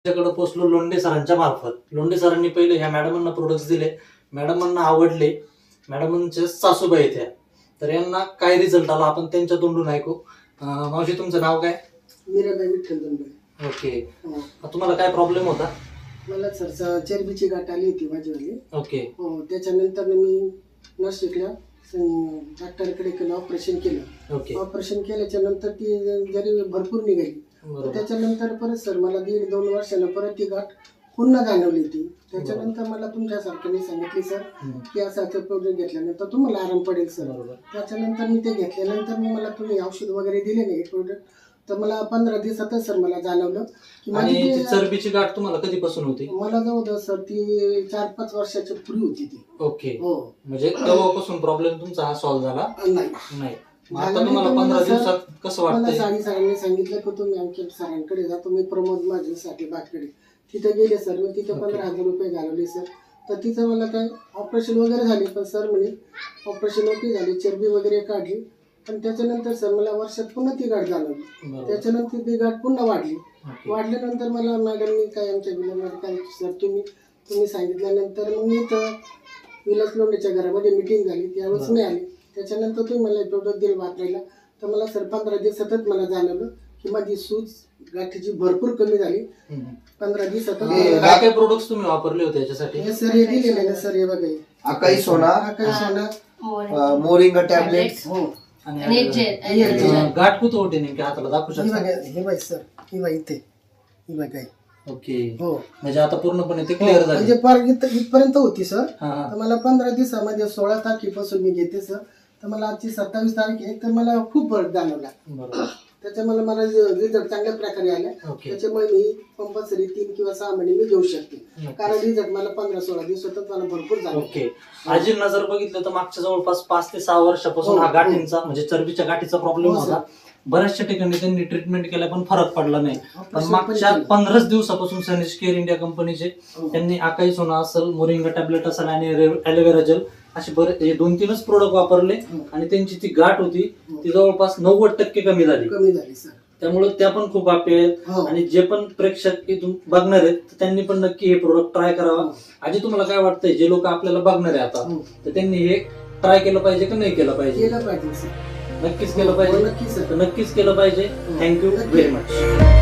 त्याच्याकडे पोहोचलो लोंढे सरांच्या मार्फत. लोंढे सरांनी पहिले ह्या मॅडमांना प्रोडक्ट्स दिले, मॅडमांना आवडले, मॅडमांचे सासूबाई त्या. तर यांना काय रिझल्ट आला आपण त्यांच्या तोंडून ऐकू. मावशी तुमचं नाव काय? मीराबाई विठ्ठल दंबे. ओके. तुम्हाला काय प्रॉब्लेम होता? मला सर चरबीची गाठ आली होती माझीवाली. ओके. हो, त्याच्यानंतर मी नाशिकला डॉक्टरकडे केलं, ऑपरेशन केलं. ओके. ऑपरेशन केल्याच्या नंतर ती जरी भरपूर निघाली, त्याच्यानंतर परत सर मला 1.5-2 वर्षानं परत ती गाठ पुन्हा जाणवली ती. त्याच्यानंतर मला तुमच्यासारख्याने सांगितली सर की असं प्रोडक्ट घेतल्यानंतर तुम्हाला आराम पडेल सर. त्याच्यानंतर मी ते घेतल्यानंतर मला तुम्ही औषध वगैरे दिले नाही प्रोडक्ट, तर मला 15 दिवसातच सर मला जाणवलं की माझी चरबीची गाठ तुम्हाला कधीपासून होती? मला जवळ सर ती 4-5 वर्षाच्या पूर्वी होती ती. ओके. हो, म्हणजे तेव्हापासून प्रॉब्लेम तुमचा हा सॉल्व्ह झाला नाही. आता तुम्हाला 15 दिवसात कसं वाटतंय? सरांनी सांगितलं की तुम्ही आमच्या सरांकडे जा, तुम्ही प्रमोद माझ्यासाठी बागकडे. तिथे गेले सर, मी तिथे 15,000 रुपये घालवले सर. तर तिथं मला काय ऑपरेशन वगैरे झाले, पण सर म्हणे ऑपरेशन ओके झाले, चरबी वगैरे काढली. पण त्याच्यानंतर सर मला वर्षात पुन्हा ती गाठ जाणवली. त्याच्यानंतर ती गाठ पुन्हा वाढल्यानंतर मला मॅडमनी काय आमच्या विलासमध्ये काय सर तुम्ही सांगितल्यानंतर मग मी तर विलास लोंढेच्या घरामध्ये मिटिंग झाली, त्यावेळेस मी आले. त्याच्यानंतर तुम्ही मला प्रोडक्ट दिलं वापरायला, तर मला सर 15 दिवसातच मला जाणवलं की माझी सूज गाठीची भरपूर कमी झाली. 15 दिवसात काय प्रोडक्ट्स तुम्ही वापरले होते याच्यासाठी? हे सर हे दिलेले ना सर, हे बघा, अकाई सोना, मोरिंगा टॅबलेट. हो, आणि गाठ कुठं होते नेमकी हाताला दाखवू शकता? हे बाई सर, ही बाई इथे, ही बाई काय. ओके. हो, म्हणजे आता पूर्णपणे ते क्लिअर झाले. म्हणजे पार इथपर्यंत होती सर. तर मला 15 दिवसामध्ये 16 तारखेपासून मी घेते सर. तर मला आजची 27 तारीख आहे, तर मला खूप फरक जाणवला. बरोबर. त्याच्यामुळे मला रिझल्ट चांगल्या प्रकारे आला. त्याच्यामुळे मी कंपल्सरी 3 किंवा 6 महिने मी घेऊ शकते, कारण रिझल्ट मला 15-16 दिवसातच मला भरपूर झाला. ओके. आजींना जर बघितलं तर मागच्या जवळपास 5 ते 6 वर्षापासून हा गाठींचा म्हणजे चरबीच्या गाठीचा प्रॉब्लेम होता. बऱ्याचशा ठिकाणी त्यांनी ट्रीटमेंट केल्या पण फरक पडला नाही. पण मागच्या 15 दिवसापासून सनिश केअर इंडिया कंपनीचे त्यांनी अकाई सोना असेल, मोरिंगा टॅबलेट असेल आणि ॲलोवेरा जेल असे बरे 2-3च प्रोडक्ट वापरले आणि त्यांची ती गाठ होती ती जवळपास 90% कमी झाली सर. त्यामुळे त्या पण खूप हॅपी आहेत. आणि जे पण प्रेक्षक इथून बघणार आहेत त्यांनी पण नक्की हे प्रोडक्ट ट्राय करावा. आजी तुम्हाला काय वाटतंय, जे लोक आपल्याला बघणार आहे आता, तर त्यांनी हे ट्राय केलं पाहिजे का नाही केलं पाहिजे? केलं पाहिजे सर. नक्कीच केलं पाहिजे. नक्कीच केलं पाहिजे. Thank you very much.